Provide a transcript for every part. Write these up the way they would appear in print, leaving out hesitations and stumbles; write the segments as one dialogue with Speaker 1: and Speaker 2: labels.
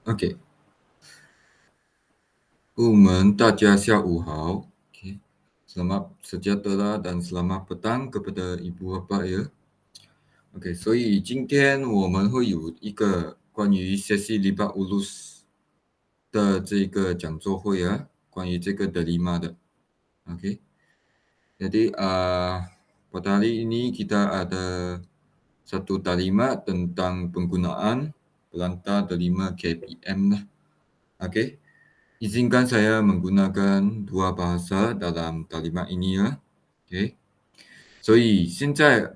Speaker 1: OK，大家下午好。OK, selamat sejahtera dan selamat petang kepada ibu bapa ya. OK，所以今天我们会有一个关于sesi libat ulus 的这个讲座会啊，关于这个 delima 的。OK，jadi pada hari ini kita ada satu talimat tentang penggunaan pelantar delima KPM lah. OK. Izinkan saya menggunakan dua bahasa dalam kalimat ini ya. OK，所以现在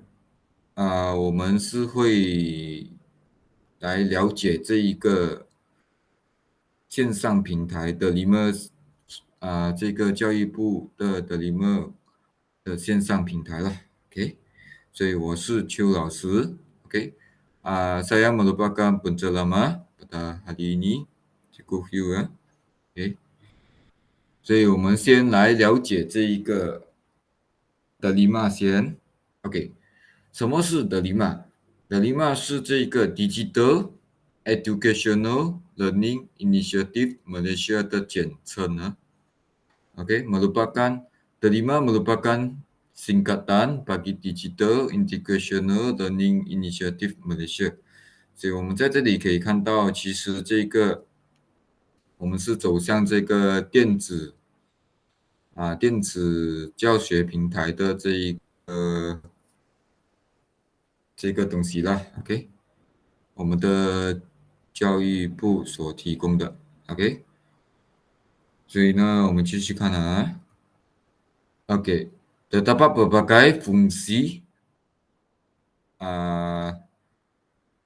Speaker 1: 我们是会来了解这一个线上平台的 Limer 这个教育部的 Limer 的线上平台了。OK，所以我是邱老师。OK，saya merupakan penceramah pada hari ini. Cukup view 啊。OK。所以我们先来了解这一个德里玛先。OK，什么是德里玛？德里玛是这个 Digital Educational Learning Initiative Malaysia 的简称呢。OK，Delima merupakan singkatan bagi Digital Educational Learning Initiative Malaysia。所以我们在这里可以看到，其实我们是走向这个电子教学平台的这个东西啦，OK，我们的教育部所提供的，OK，所以呢，我们继续看OK，terdapat berbagai fungsi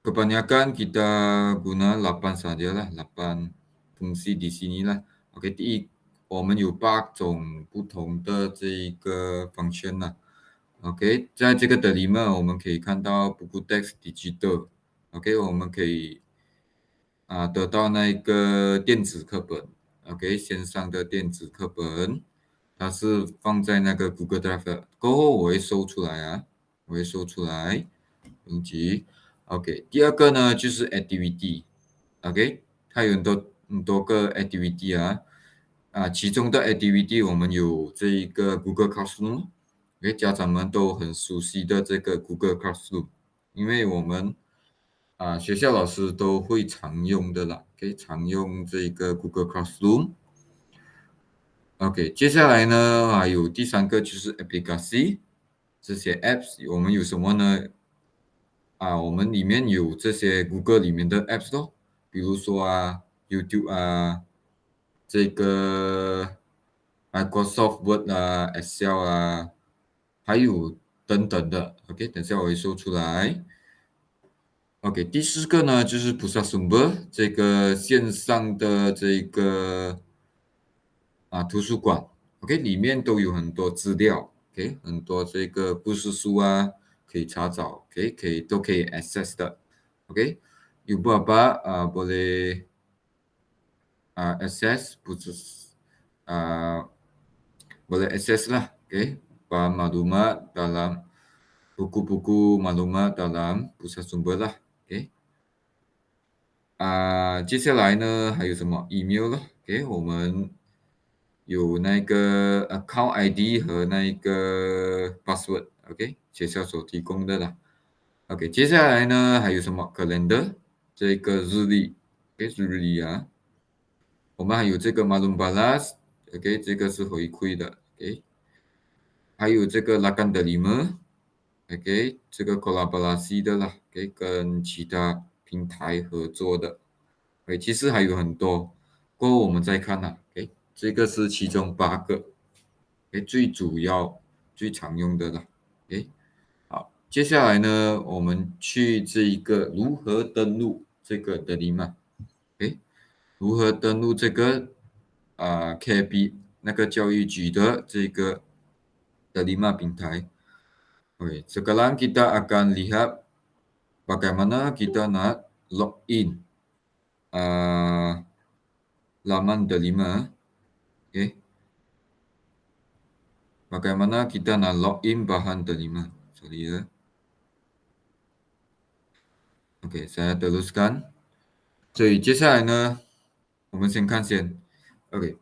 Speaker 1: kebanyakan kita guna 8 sajalah 8 fungsi di sini lah。OK，我们有8种不同的这一个 function 啦。OK，在这个的里面，我们可以看到 buku teks digital。OK，我们可以得到那个电子课本。OK，线上的电子课本，它是放在那个 Google Drive 的。过后我会搜出来。不用急。OK，第二个呢就是 activity。OK，它有很多个 activity 其中的 activity 我们有这一个 Google Classroom，因为家长们都很熟悉的这个 Google Classroom，因为我们学校老师都会常用的啦，可以常用这个 Google Classroom。OK，接下来呢还有第三个就是 application，这些 apps 我们有什么呢？我们里面有这些 Google 里面的 apps 咯，比如说YouTube 这个 Microsoft Word Excel 还有等等的。OK，等下我会说出来。OK，第四个呢就是 Pusat Sumber 这个线上的这个图书馆。OK，里面都有很多资料。OK，很多这个故事书可以查找。OK，都可以 access 的。OK，有爸爸boleh access uh, boleh access lah. OK，把maklumat dalam buku-buku maklumat dalam pusat sumber lah. OK，接下来呢还有什么 email 了。OK，我们有那个 account ID 和那个 password。OK，学校所提供的啦。OK，接下来呢还有什么 calendar 这个日历。OK，日历我们还有这个 Malum Balas。OK，这个是回馈的。OK，还有这个 Lakan Delima。OK，这个 collaborasi 的啦。OK，跟其他平台合作的。OK，其实还有很多，过后我们再看OK，这个是其中8个。OK，最主要、最常用的啦。OK，好，接下来呢，我们去这一个如何登录这个 Delima。OK，如何登录这个KB 那个教育局的这个 Delima 平台。OK，sekarang kita akan lihat bagaimana kita nak login laman Delima. Okay. Bagaimana kita nak login bahan Delima. Sorry ya. Okay, saya teruskan. 所以接下来呢，我们先看先，OK，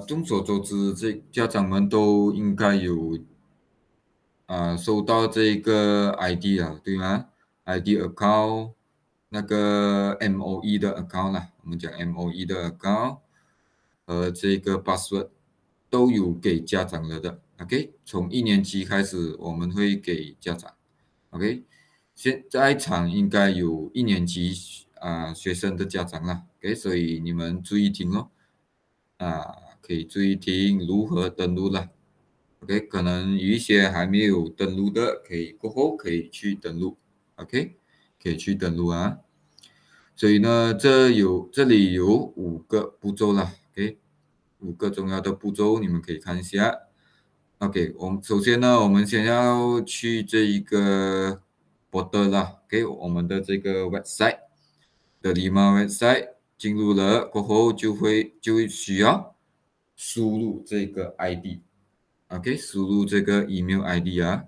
Speaker 1: 众所周知，这家长们都应该有收到这个 ID 了，对吗？ID account 那个 MOE 的 account 啦，我们讲 MOE 的 account 和这个 password 都有给家长了的。OK，从1年级开始我们会给家长。OK，现在场应该有1年级学生的家长啦。OK，所以你们注意听咯。可以注意听如何登录了。OK，可能有一些还没有登录的，过后可以去登录。OK，可以去登录啊。所以呢，这里有5个步骤啦。OK，5个重要的步骤，你们可以看一下。OK，我们首先呢，我们先要去这一个 portal 啦。OK，我们的这个 website 的 Lima website 进入了过后就会需要输入这个 ID。OK，输入这个 email ID 啊，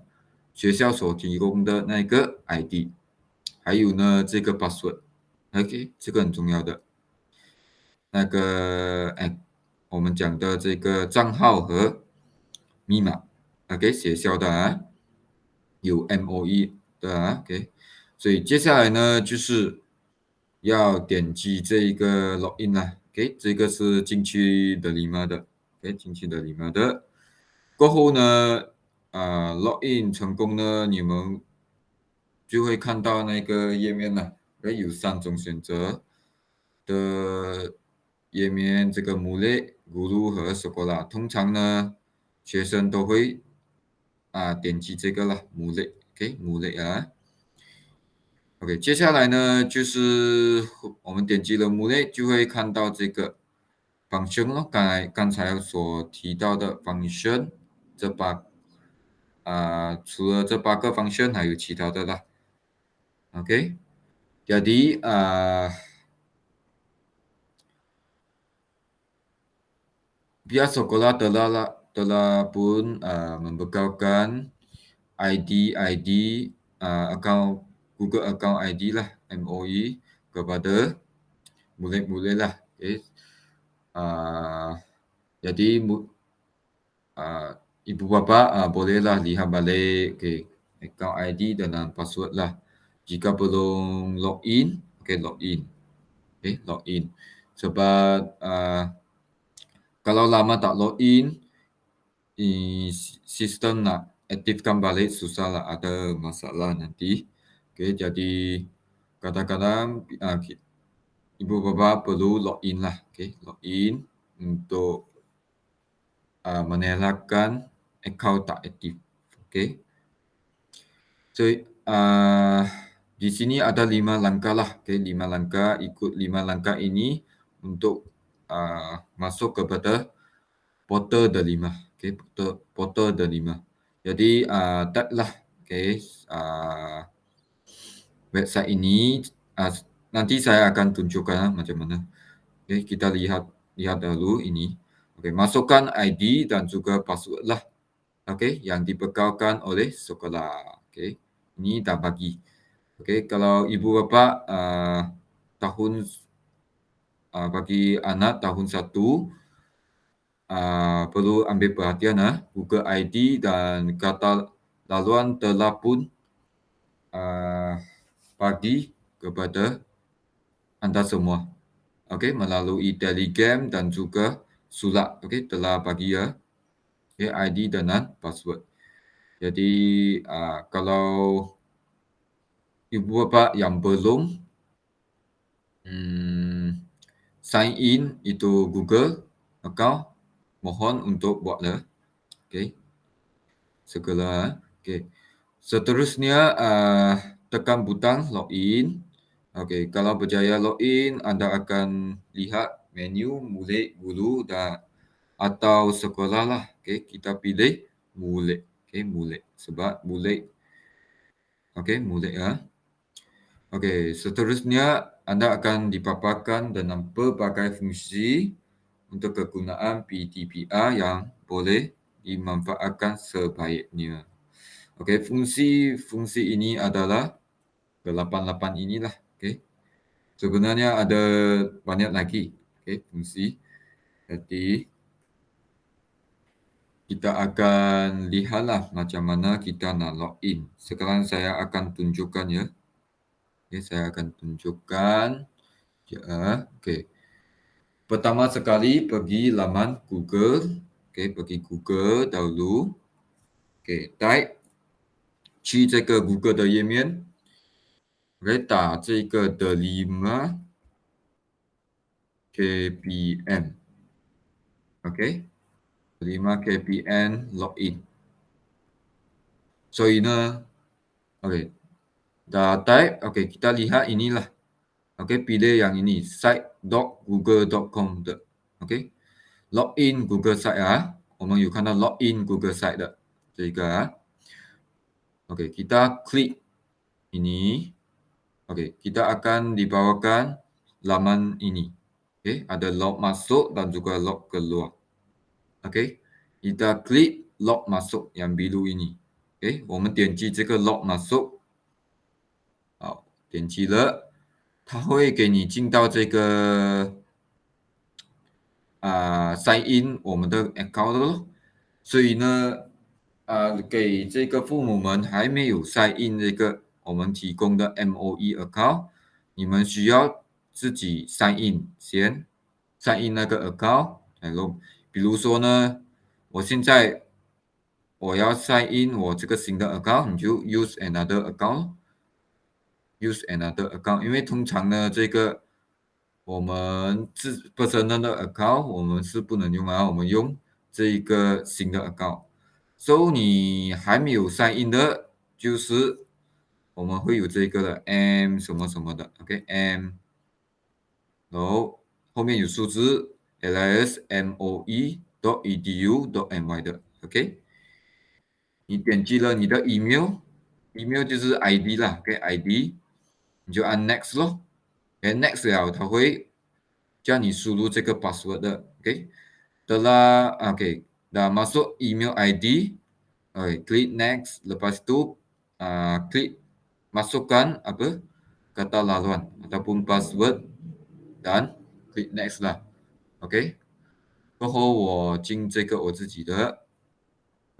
Speaker 1: 学校所提供的那个 ID，还有呢这个 password。OK，这个很重要的。那个我们讲的这个账号和密码，OK，学校的有 MOE 的OK，所以接下来呢就是要点击这一个 login 啦，OK，这个是进去的 Lima 的，OK，进去的 Lima 的，过后呢login 成功呢，你们就会看到那个页面了，有3种选择的页面，这个 Guru 和 Sekolah，通常呢，学生都会点击这个了，Mulek，OK，Mulek OK，接下来呢，就是我们点击了 Mulek，就会看到这个 function 咯，刚才所提到的 function，这除了这8个 function，还有其他的啦，OK，jadi pihak sekolah telah pun membekalkan ID akaun Google account ID lah MOE kepada murid-murid lah. Okay. Uh, jadi ibu bapa bolehlah lihat balik account ID dan password lah. Jika belum login, login. Login. Sebab kalau lama tak login, sistem nak aktifkan balik susahlah, ada masalah nanti. Jadi kadang-kadang ibu bapa perlu login lah, login untuk menelakkan akaun tak aktif. So di sini ada 5 langkah lah, 5 langkah, ikut 5 langkah ini untuk masuk kepada portal Delima. Portal Delima. Jadi tag lah website ini. Nanti saya akan tunjukkan macam mana. Kita lihat dulu ini. Masukkan ID dan juga password lah. Yang dibekalkan oleh sekolah. Ini dah bagi. Kalau ibu bapa bagi anak tahun 1 perlu ambil perhatian Google ID dan kata laluan telah pun bagi kepada anda semua. Melalui Telegram dan juga surat. Telah bagi ID dan password. Jadi kalau ibu bapa yang belum sign in itu Google account, mohon untuk buatlah. Segala. Seterusnya tekan butang login. Kalau berjaya login, anda akan lihat menu Mulek Guru atau sekolah lah. Kita pilih Mulek. Mulek sebab Mulek. Mulek seterusnya anda akan dipaparkan dengan pelbagai fungsi untuk kegunaan PTPR yang boleh dimanfaatkan sebaiknya. Fungsi ini adalah ke-88 inilah. Sebenarnya ada banyak lagi, fungsi. Jadi kita akan lihatlah macam mana kita nak login. Sekarang saya akan tunjukkan ya. Saya akan tunjukkan. Okey. Pertama sekali pergi laman Google. Pergi Google dahulu. type 去这个 Google 的页面，打这个的5 KPN，OK， 5 KPN login。所以呢，OK， dah type, OK, kita lihat inilah. OK, pilih yang ini, site.google.com 的 OK, login Google Site 啊，我们有看到 login Google Site 的这个啊。OK, kita klik ini. OK, kita akan dibawakan laman ini. Ada log masuk dan juga log keluar. OK, kita klik log masuk yang biru ini. 我们点击这个 log masuk。好，点击了，它会给你进到这个sign in 我们的 account 咯。所以呢，给这个父母们还没有 sign in 这个我们提供的 MOE account，你们需要自己 sign in 先 sign in 那个 account 来弄。比如说呢，我现在我要 sign in 我这个新的 account，你就 use another account。use another account， 因为通常呢，这个我们personal 的 account 我们是不能用啊，我们用这一个新的 account。So 你还没有 sign in 的，就是我们会有这个的 M 什么什么的 ，OK，M， 然后后面有数字 LISMOE.edu.my 的 ，OK。你点击了你的 email 就是 ID 啦，OK，ID，你就按 next 咯。next 了，它会叫你输入这个 password 的 OK。Telah OK dah masuk email ID, klik next, lepas tu klik masukkan apa kata laluan ataupun password dan klik next 啦 OK。过后我进这个我自己的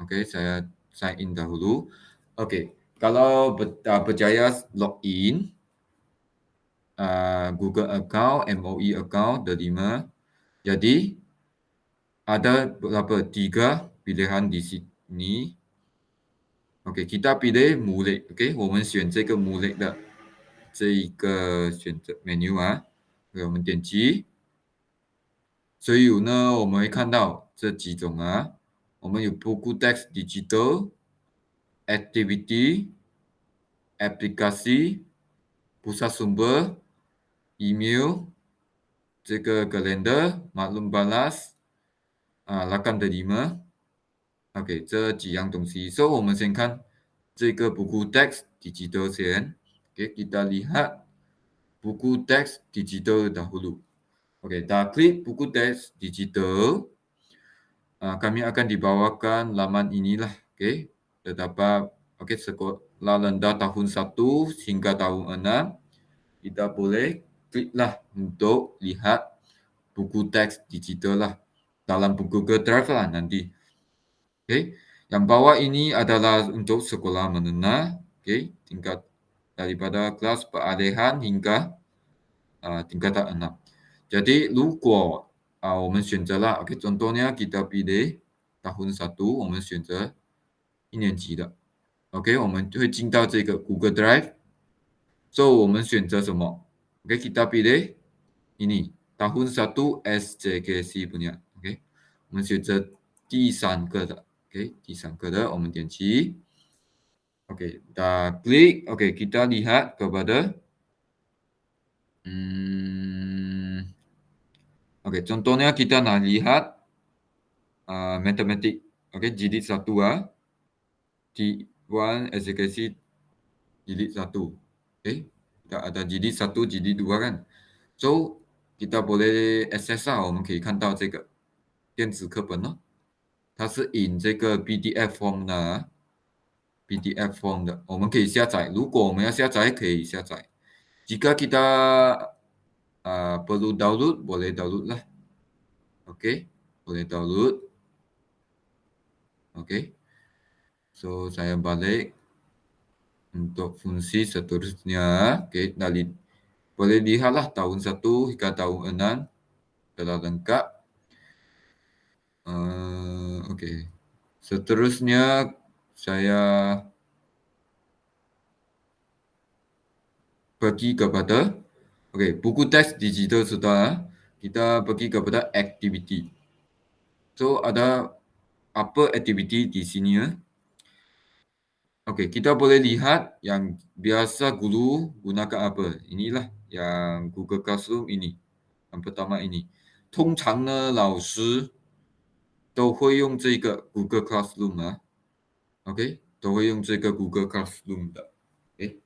Speaker 1: OK， saya sign in dahulu. OK, kalau berjaya login Google account, MOE account The5. Jadi ada berapa? 3 pilihan di sini. OK, kita pilih mulik. OK， 我们选这个mulik 的这一个选择 menu 啊。OK， 我们点击。所以呢，我们会看到这几种啊。我们有 buku teks digital, activity, aplikasi, pusat sumber, email, 这个 kalender, maklum balas, lakam terima. OK， 这几样东西。So 我们先看这个 buku teks digital 先。OK， kita lihat buku teks digital dahulu. OK, dah klik buku teks digital. Kami akan dibawakan laman inilah. OK, terdapat sekolah rendah tahun 1 hingga tahun 6. Kita boleh kliklah untuk lihat buku teks digital lah dalam Google Drive lah nanti. Okay. Yang bawah ini adalah untuk sekolah menengah, tingkat daripada kelas peralihan hingga tingkatan 6. Jadi 如果我们选择了 contohnya kita pilih tahun 1 我们选择1年级的 OK， 我们会进到这个 Google Drive。 So 我们选择什么 OK， kita pilih ini tahun 1 SJKC punya OK， 我们选择第3个的 OK， 第3个的我们点击 OK， dah klik OK， kita lihat kepada OK, contohnya kita nak lihat matematik OK, jilid 1 T1 SJKC jilid 1 OK, kita ada jilid 1 jilid 2 kan. So kita boleh access 我们可以看到这个电子课本咯，它是 in 这个 PDF form 的 PDF form 的，我们可以下载，如果我们要下载可以下载。Jika kita perlu download, boleh download lah. Okey, boleh download. Okey. So, saya balik untuk fungsi seterusnya. Okey, boleh lihatlah tahun 1 hingga tahun 6 telah lengkap. Okey. Seterusnya saya pergi kepada buku teks digital sudah. Kita pergi kepada aktiviti. So, ada apa aktiviti di sini ya? Okey, kita boleh lihat yang biasa guru gunakan apa. Inilah yang Google Classroom ini. Yang pertama ini. 通常呢，老师都会用这个 Google Classroom 啊，OK，都会用这个 Google Classroom 的，诶，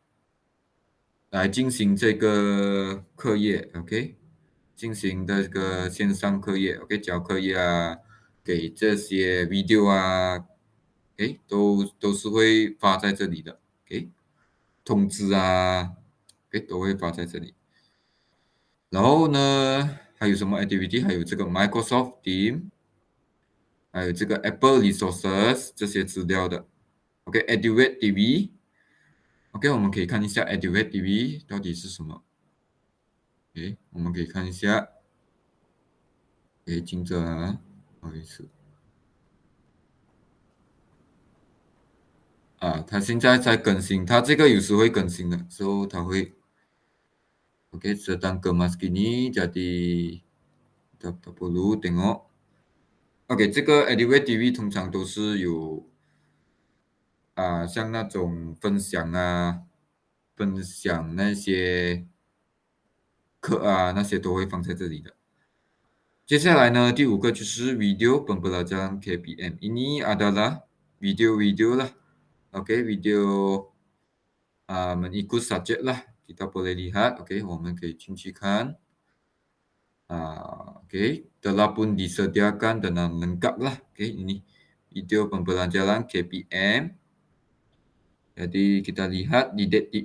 Speaker 1: 来进行这个课业，OK，进行这个线上课业，OK，教课业啊，给这些 video 啊，诶，都是会发在这里的，OK，通知啊，诶，都会发在这里。然后呢，还有什么 activity？还有这个 Microsoft Team，还有这个 Apple Resources 这些资料的。OK，Eduate TV，OK，我们可以看一下 Eduate TV 到底是什么。诶，我们可以看一下。诶，听着啊，不好意思。它现在在更新，它这个有时会更新的，所以它会 OK sedang kemas gini jadi kita perlu tengok。OK，这个 Eduate TV 通常都是有像那种分享啊，分享那些课啊，那些都会放在这里的。接下来呢，第5个就是 video pembelajaran KPM. Ini adalah video-video lah. OK, video mengikut subjek lah. Kita boleh lihat. OK，我们可以进去看。OK，telah pun disediakan dengan lengkap lah. OK，ini video pembelajaran KPM. Jadi kita lihat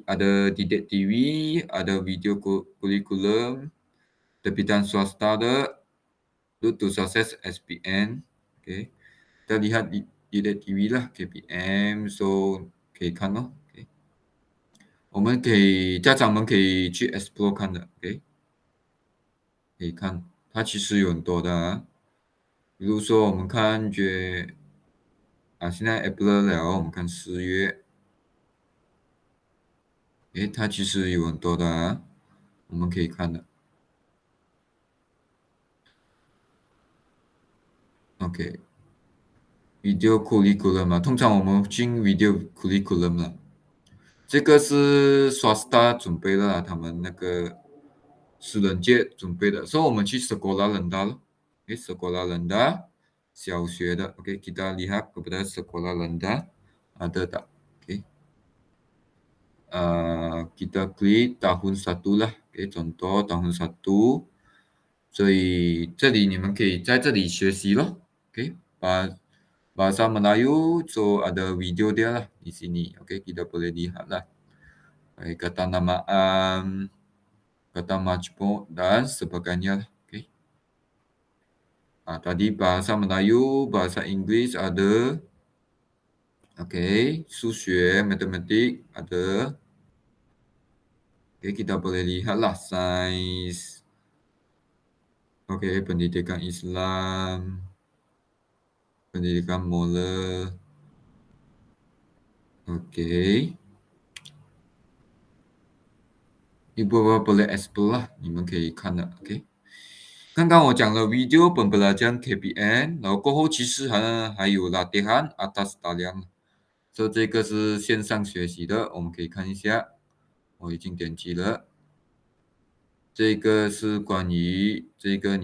Speaker 1: ada Didik TV, ada video kurikulum, terbitan swasta ada, Bluetooth Access SPN. OK，kita lihat Didik TV 啦 KPM， so 可以看咯。OK，家长们可以去 explore 看的。OK，可以看，它其实有很多的比如说我们看现在 April 了，我们看4月。诶，它其实有很多的我们可以看的。OK，video curriculum 通常我们进 video curriculum 了。这个是 swasta 准备的他们那个私人界准备的，所以我们去 sekolah rendah 咯。sekolah rendah 小学的。OK，kita lihat kepada sekolah rendah ada tak？ OK，kita klik tahun 1啦。contoh tahun 1，所以这里你们可以在这里学习咯。bahasa Melayu, so ada video dia lah di sini. Kita boleh lihat lah. Kata namaan, kata majmuk dan sebagainya lah. Tadi bahasa Melayu, bahasa Inggeris ada. Susu, matematik ada. Kita boleh lihat lah sains. Pendidikan Islam, pendidikan moral. Ibu boleh explore 啦，你们可以看的。刚刚我讲了 video pembelajaran KPM， 然后过后其实还有 latihan atas talian， 所以这个是线上学习的，我们可以看一下。我已经点击了。这个是关于这个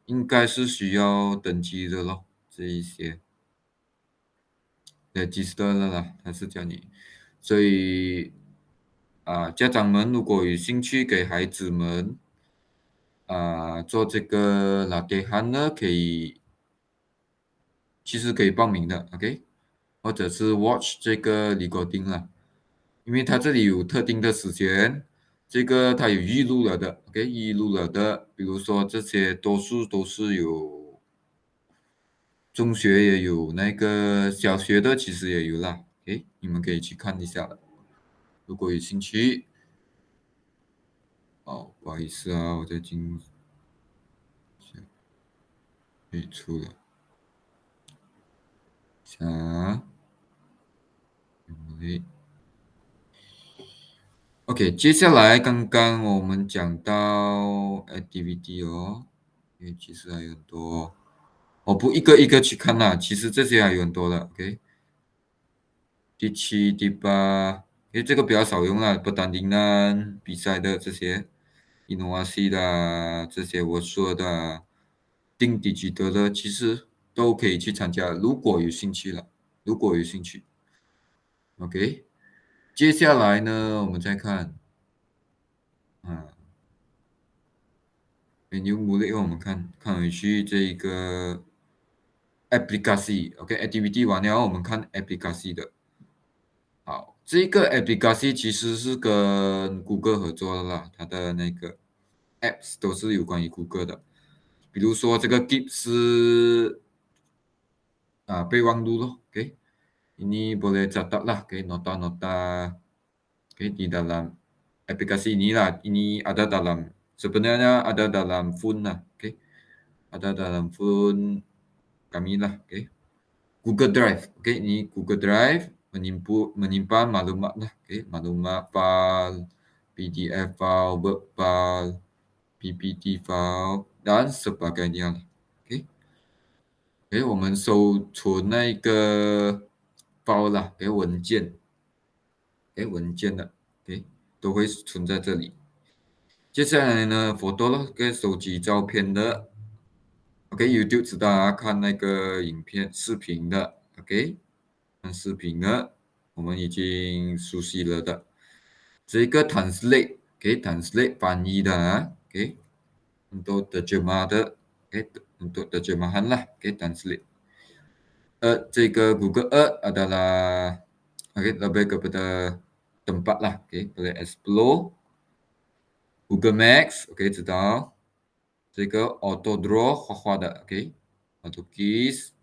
Speaker 1: 应该是需要登记的咯，这一些 register 了啦，它是叫你。所以家长们如果有兴趣给孩子们做这个 latihan 呢，其实可以报名的。或者是 watch 这个 recording 啦，因为它这里有特定的时间，这个它有预录了的，OK，预录了的，比如说这些多数都是有中学也有，那个小学的其实也有啦，OK，你们可以去看一下的，如果有兴趣。哦，不好意思啊，我在进退出了，想哎，OK，接下来刚刚我们讲到 activity 哦，因为其实还有很多，我不一个一个去看啦，其实这些还有很多的，OK。第七、第八，因为这个比较少用啦，不单单比赛的这些，inovasi 的啊这些我说的啊定底级得的，其实都可以去参加，如果有兴趣了，如果有兴趣，OK。接下来呢，我们再看，啊，menu mulai 我们看回去这一个 aplikasi，OK，activity 完了，我们看 aplikasi 的。好，这个 application 其实是跟谷歌合作的啦，它的那个 apps 都是有关于谷歌的。比如说这个 Keep 是备忘录咯，OK，ini boleh catat lah, OK, nota-nota, OK, di dalam aplikasi ini lah, ini ada dalam sebenarnya ada dalam phone lah, OK, ada dalam phone kami lah, OK. Google Drive, okey, ini Google Drive menyimpan maklumat lah, okey, maklumat file, PDF file, Word file, PPT file dan sebagainya lah, okey. Okey, 我们收存那个 file 啦，给文件，给文件的，OK，都会存在这里。接下来呢，photo 咯，给收集照片的，OK，YouTube 知道啊，看那个影片、视频的，OK。看视频的，我们已经熟悉了的。这个 translate，OK，translate 翻译的啊，OK，untuk terjemah 的，OK，untuk terjemahan lah, OK，translate。这个 Google Earth adalah OK lebih kepada tempat lah, OK，boleh explore。Google Maps OK 知道，这个 Auto Draw 画画的 OK，Auto Keys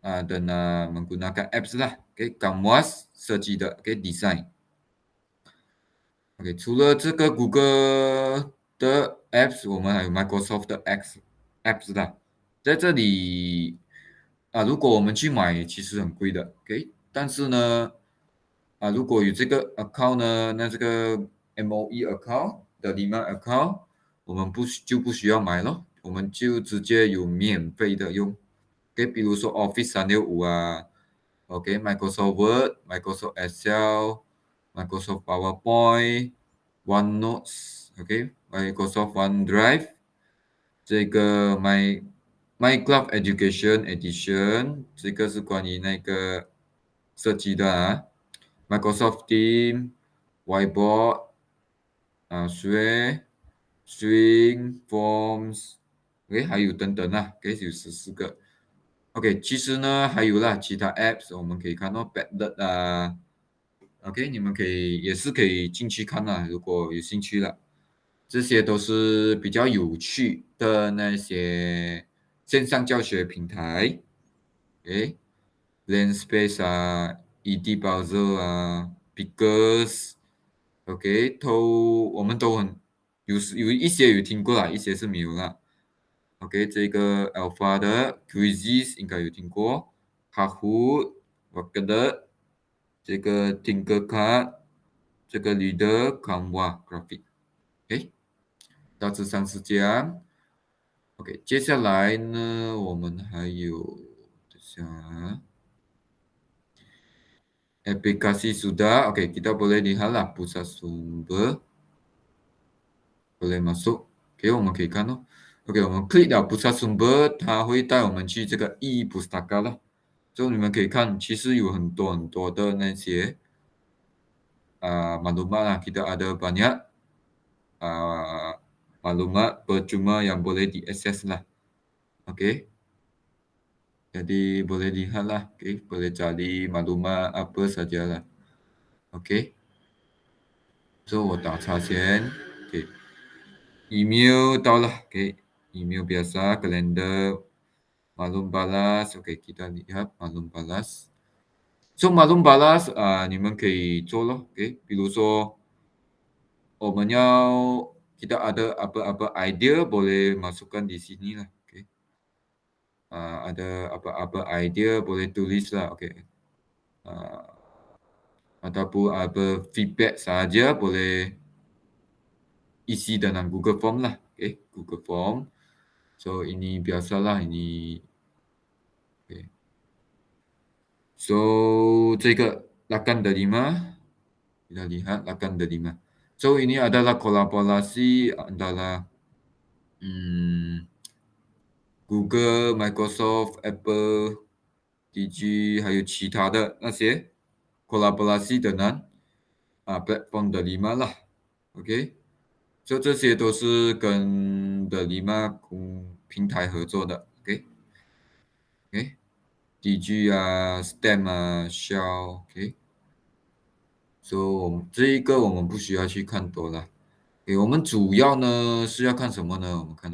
Speaker 1: dan menggunakan apps lah, OK， Canvas 设计的 OK design。OK，除了这个谷歌的 apps，我们还有 Microsoft 的 apps 啦。在这里如果我们去买，其实很贵的，OK。但是呢，如果有这个 account 呢，那这个 MOE account 的 Lima account，我们不需要买咯，我们就直接有免费的用。OK，比如说 Office 365啊，OK，Microsoft Word、Microsoft Excel、Microsoft PowerPoint、OneNote，OK，Microsoft OneDrive，这个 Minecraft Education Edition，这个是关于那个设计的啊，Microsoft Team、Whiteboard、Swing、Forms，OK，还有等等啊，OK，有14个。OK，其实呢还有啦，其他 apps 我们可以看到 Padlet 啊，OK，你们也是可以进去看啦，如果有兴趣了。这些都是比较有趣的那些线上教学平台，OK，Landspace 啊，EdBrowser 啊，Pickers，OK，我们都有一些有听过啦，一些是没有啦。OK，这个 Alpha 的 Quizzes 应该有听过，Kahoot、Worked，这个 Tinkercad，这个 Leader、Canva Graphic，OK，大致上是这样。OK，接下来呢，我们还有等下aplikasi sudah. OK，kita boleh lihatlah pusat sumber boleh masuk。OK，我们可以看哦。OK，我们 click 了 pusat sumber，它会带我们去这个 e-pustaka 了。就你们可以看，其实有很多很多的那些maklumat lah. Kita ada banyak maklumat percuma yang boleh diakses lah. OK，jadi boleh lihatlah, okay, boleh cari maklumat apa sajalah. Okey. So 我打叉先，OK。Email tahulah, okay. Email biasa, kalender, maklum balas, okay, kita lihat maklum balas. So 马龙巴拉你们可以做咯，OK。比如说kita ada apa-apa idea boleh masukkan di sini lah, okay. Ada apa-apa idea boleh tulis lah, okay. Ataupun apa feedback saja boleh isi dalam Google Form lah, okay. Google Form. So ini biasalah ini, okay. So 这个 rakan delima, kita lihat rakan delima. So ini adalah kolaborasi antara Google、Microsoft、Apple、DG 还有其他的那些 kolaborasi dengan platform delima lah, OK。So 这些都是跟delima平台合作的，OK。OK。DG STEM Shell，OK。So 这一个我们不需要去看多了。我们主要呢是要看什么呢？我们看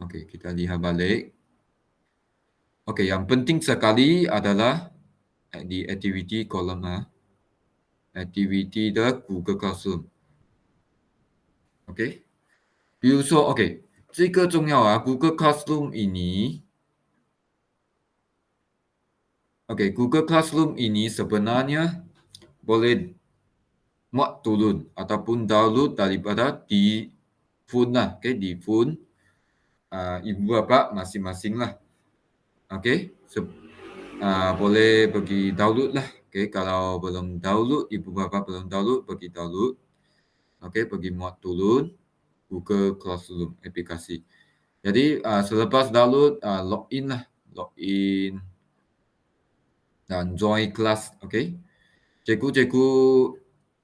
Speaker 1: OK, kita lihat balik. OK, yang penting sekali adalah di activity column activity 的 Google Classroom。OK， 比如说 OK， 这个重要Google Classroom ini OK, Google Classroom ini sebenarnya boleh muat turun ataupun download daripada di phone lah, okay, di phone ibu bapa masing-masing lah, okay. Boleh pergi download lah, okay. Kalau belum download, ibu bapa belum download, pergi download, okay, pergi muat turun Google Classroom aplikasi. Jadi selepas download, login lah, login dan join kelas, okay. Cikgu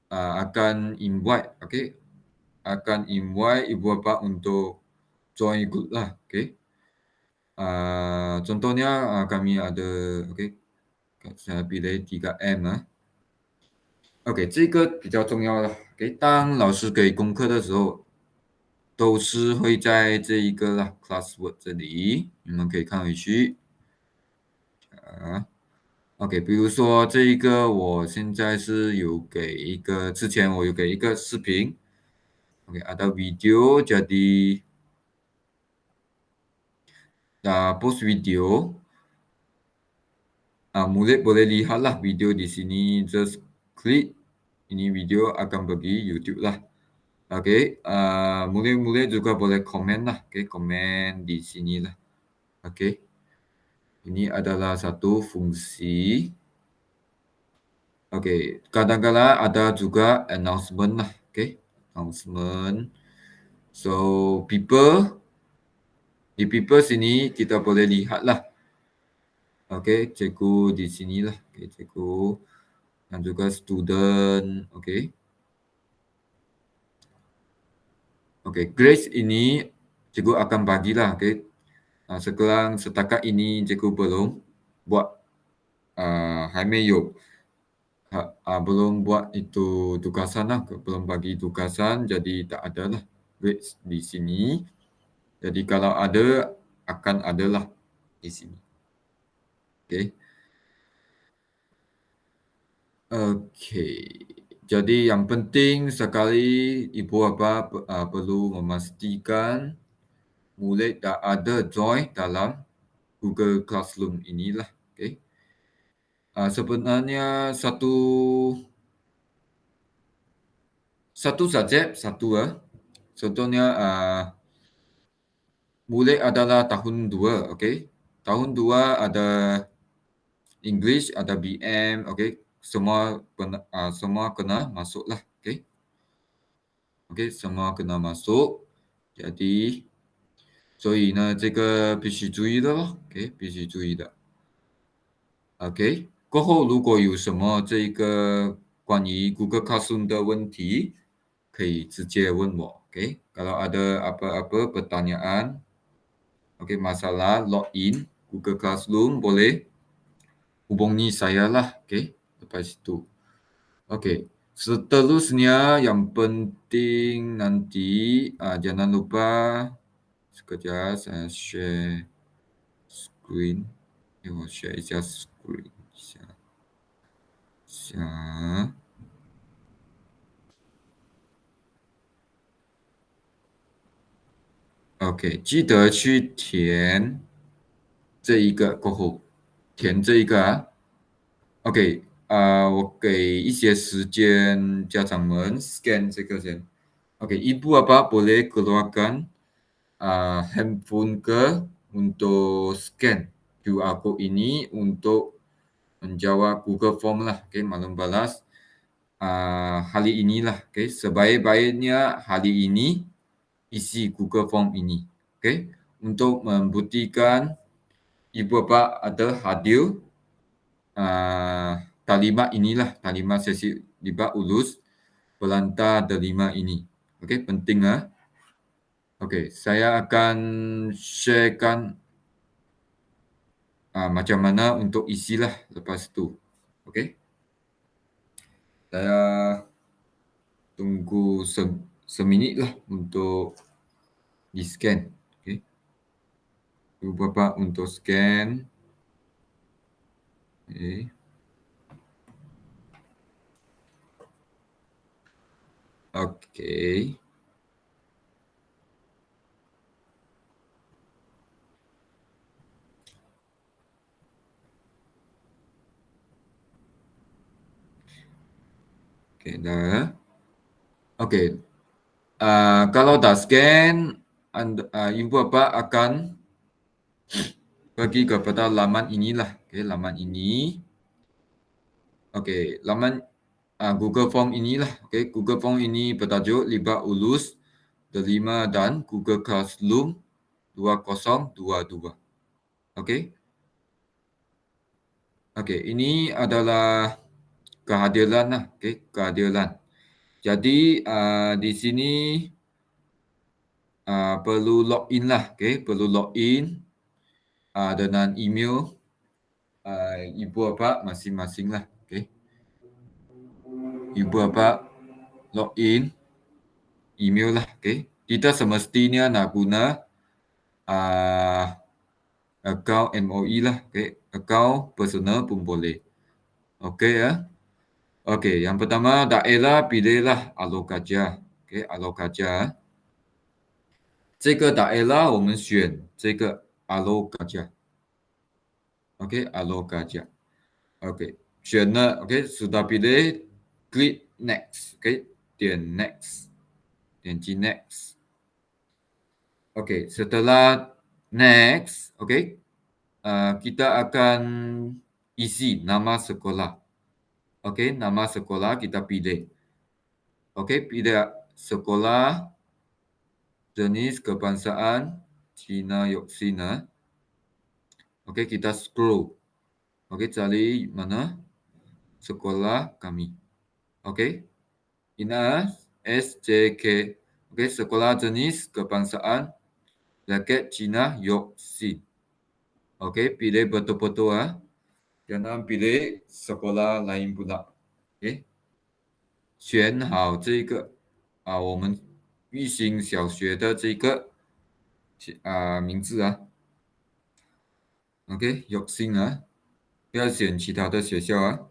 Speaker 1: akan invite, okay, akan invite ibu bapa untuk join group lah, okay. Contohnya kami ada, okay, saya pilih 3M OK， 这个比较重要了。OK， 当老师给功课的时候，都是会在这一个啦 classwork 这里，你们可以看回去。OK， 比如说这一个，我现在是有给一个，之前我有给一个视频。OK， ada video jadi post video. Murid boleh lihatlah video di sini, just klik ini video akan pergi YouTube lah. Okey, murid-murid juga boleh komen lah, okey, komen di sini lah. Okey. Ini adalah satu fungsi. Okey, kadang-kadang ada juga announcement lah, okey, announcement. So, di people sini kita boleh lihatlah. Okey, cikgu di sinilah, okey, cikgu dan juga student, okey. Okey, grades ini cikgu akan bagilah, okey. Sekarang setakat ini cikgu belum buat 还没有 belum buat itu tugasan lah, belum bagi tugasan, jadi tak ada lah grades di sini. Jadi kalau ada, akan ada lah di sini. Okey. Okey. Jadi yang penting sekali ibu bapa perlu memastikan murid dah ada join dalam Google Classroom inilah, okey. Sebenarnya satu subjek satu contohnya murid adalah tahun 2, okey. Tahun 2 ada English, ada BM, okey. Semua kena masuklah, okey. Okey, semua kena masuk. Jadi 所以呢，这个必须注意的咯，OK， 必须注意的。OK， 过后如果有什么这个关于 Google Classroom 的问题，可以直接问我，OK。Kalau ada apa-apa pertanyaan, OK, masalah login Google Classroom boleh hubungi saya lah, OK。lepas itu. Okey, seterusnya yang penting nanti, jangan lupa sekejap saya share screen. 我 share 一下 screen 一下。OK，记得去填这一个过后，填这一个啊。OK，我给一些时间家长们 scan 这个先。OK, ibu bapa boleh keluarkan handphone ke untuk scan QR code ini untuk menjawab Google Form lah. Okay, maklum balas hari inilah. Okay, sebaik-baiknya hari ini isi Google Form ini. Okay, untuk membuktikan ibu bapa ada hadir talimat inilah, talimat sesi libat urus pelantar delima ini. Okey, penting ah. Okey, saya akan sharekan macam mana untuk isilah lepas tu. Okey. Saya tunggu seminit lah untuk di-scan. Okey. Ibu bapa untuk scan. Okey. Okey. Okey, dah. Okey. Kalau dah scan, ibu bapa akan pergi kepada laman inilah. Okey, laman ini. Okey, laman Google Form inilah. Okey, Google Form ini bertajuk Libat Ulus Delima dan Google Classroom 2022. Okey. Okey, ini adalah kehadiran lah. Okey, kehadiran. Jadi di sini perlu login lah. Okey, perlu login dengan email ibu bapa masing-masing lah. Okey. Ibu bapa login email lah. Okey. Kita semestinya nak guna akaun MOE lah. Okey. Akaun personal pun boleh. Okey ya. Okey, yang pertama daerah pilihlah Alor Gajah. Okey, Alor Gajah. 这个 daerah 我们选这个 Alor Gajah. Okey, Alor Gajah. Okey, 选了 okey, sudah pilih, klik next. Okey, 点 next. 点击 next. Okey, setelah next, okey, kita akan isi nama sekolah. Okey, nama sekolah kita pilih. Okey, pilih sekolah, jenis kebangsaan Cina Yoksina. Okey, kita scroll. Okey, cari mana sekolah kami. Okey, ini SJK. Okey, sekolah jenis kebangsaan rakyat Cina Yoksin. Okey, pilih betul-betul jangan pilih sekolah lain pula. Okey. 选好这个我们玉兴小学的这个名字OK， Yoksin不要选其他的学校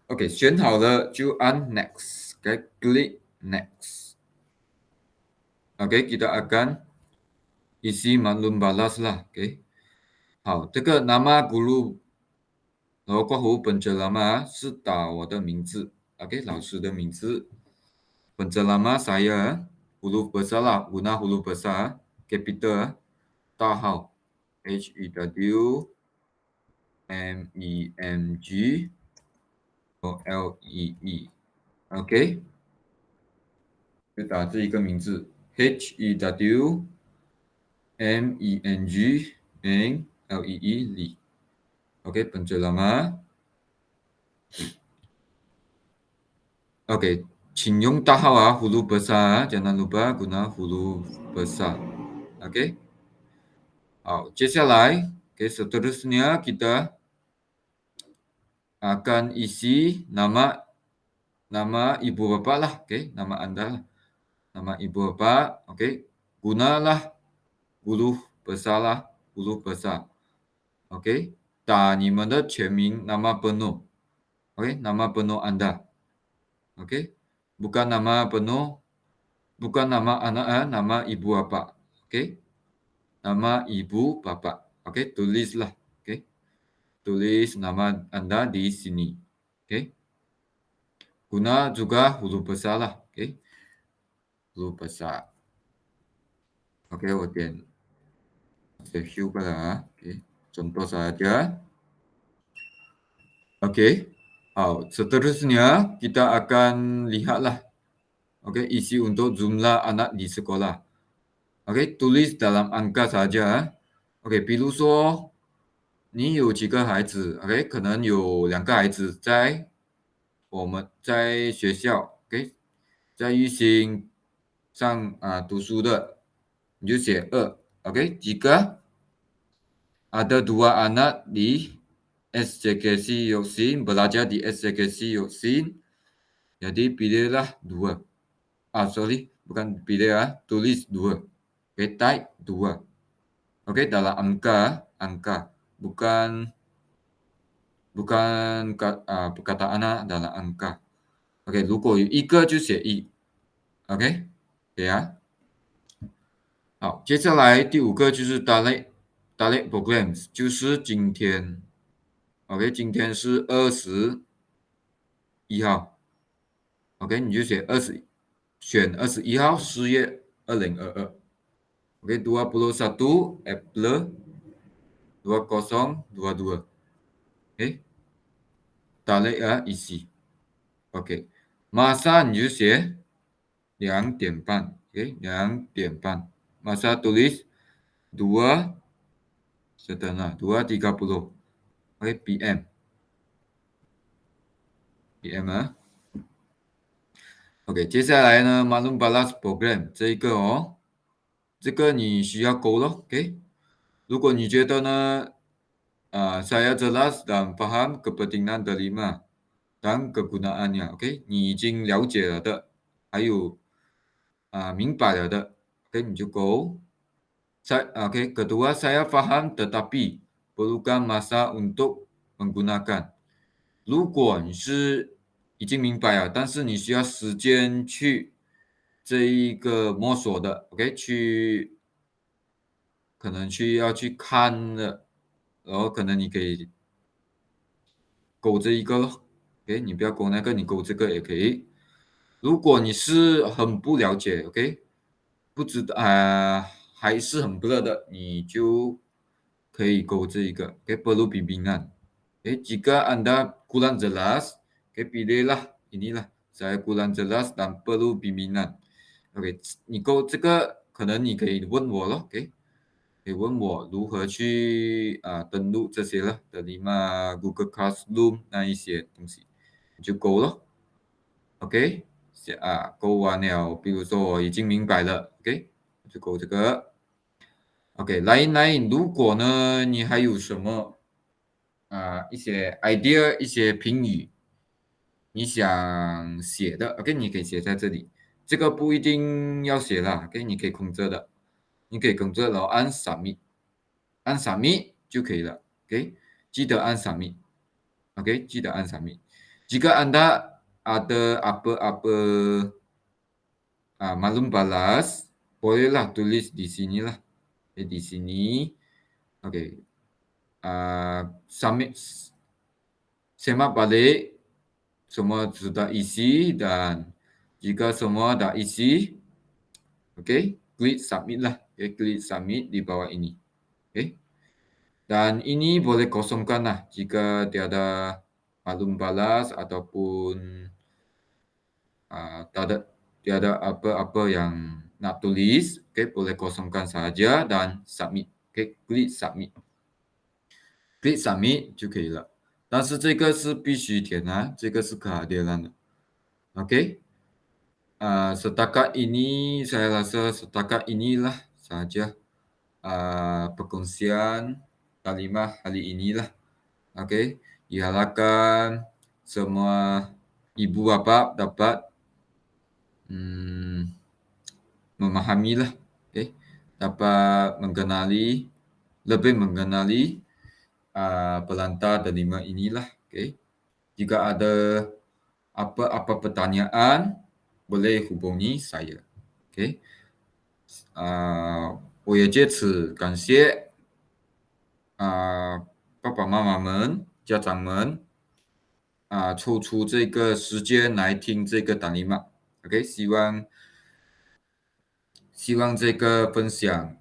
Speaker 1: OK， 选好了就按 Next， klik Next。OK， kita akan isi maklum balas lah。OK， 好，这个nama guru， 然后括弧本者nama是打我的名字。OK， 老师的名字。本者nama saya huruf besar lah， guna huruf besar capital 大号 HEW MENG LEE OK， 就打这一个名字 HEW MENG LEE Lee。OK， 本者nama OK， 请用大号huruf besar jangan lupa guna huruf besar. OK， 好，接下来seterusnya kita akan isi nama ibu bapa lah, okey, nama anda lah, nama ibu bapa, okey. Gunalah huruf besar lah, huruf besar, okey. 打你们的全名 nama penuh, okey, nama penuh anda, okey. Bukan nama penuh, bukan nama anak, nama ibu bapa, okey. Nama ibu bapa, okey, tulislah, okey. Tulis nama anda di sini, okey. Guna juga huruf besar lah, okey. Huruf besar. Okey, 我点 review pula, okey. Contoh saja. Okey. Seterusnya kita akan lihatlah, okey, isi untuk jumlah anak di sekolah. okey, tulis dalam angka saja. okey， 比如说你有几个孩子 ？OK， 可能有2个孩子在我们在学校，OK， 在育新上读书的，你就写2。OK， jika ada 2 anak di SJKC Yoksin belajar di SJKC Yoksin, jadi pilihlah 2. Sorry, bukan pilih tulis 2. Okay, type 2. Okay, dalam angka, bukan perkataan dalam angka. OK， 如果有1个就写1。OK， 可以啊。好，接下来第5个就是 Tarik programs， 就是今天。OK， 今天是21号。OK， 你就写选21号4月2022。OK， 21 April 2022。OK， Tarik isi。OK， masa 你就写2点半。OK， 2点半。masa tulis 2:30 2:30. OK, PM. PM OK， 接下来呢 Malum Balas Program 这一个这个你需要勾咯 OK。如果你觉得呢saya jelas dan faham kepentingan delima dan kegunaannya OK， 你已经了解了的，还有明白了的 OK， 你就勾。OK， kedua saya faham tetapi perlukan masa untuk menggunakan。如果你是已经明白了，但是你需要时间去这一个摸索的 OK， 可能要去看的，然后可能你可以勾这一个咯 OK， 你不要勾那个，你勾这个也可以。如果你是很不了解 OK， 不知道还是很不热的，你就可以勾这一个 OK， perlu bimbingan。jika Anda kurang jelas, pilihlah inilah saya kurang jelas dan perlu bimbingan。OK， 你勾这个可能你可以问我咯 OK， 可以问我如何去登录这些了的Delima Google Classroom 那一些东西，你就勾咯 OK。勾完了，比如说我已经明白了 OK， 就勾这个 OK。lain-lain， 如果呢你还有什么一些 idea 一些评语你想写的 OK， 你可以写在这里，这个不一定要写啦 OK， 你可以空着的，你可以空着然后按 submit， 按 submit 就可以了 OK， 记得按 submit OK， 记得按 submit。 jika Anda ada apa-apa malum balas bolehlah tulis di sinilah di sini OK。submit semak balik semua sudah isi dan jika semua dah isi OK, klik submit lah. Okay, klik submit di bawah ini. Okay. Dan ini boleh kosongkan lah jika tiada malum balas ataupun tiada apa-apa yang nak tulis. Okay, boleh kosongkan saja dan submit. Okay, klik submit. Klik submit 就可以了。但是这个是必须填这个是kehadiran的。OK。setakat ini saya rasa setakat inilah saja perkongsian kalimah hari inilah. Okey, diharapkan semua ibu bapa dapat memahamilah, okey, dapat lebih mengenali pelantar delima inilah, okey. Jika ada apa-apa pertanyaan, boleh hubungi saya, okey. 我也借此感谢爸爸妈妈们、家长们抽出这个时间来听这个打尼玛，OK，希望这个分享，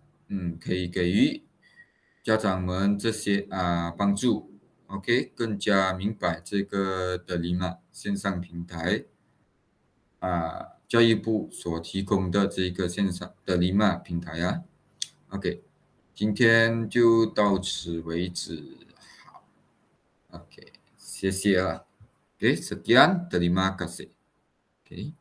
Speaker 1: 可以给予家长们这些帮助，OK，更加明白这个的尼玛线上平台教育部所提供的这个线上的尼玛平台啊，OK，今天就到此为止，好，OK，谢谢啊，OK，sekian terima kasih，OK。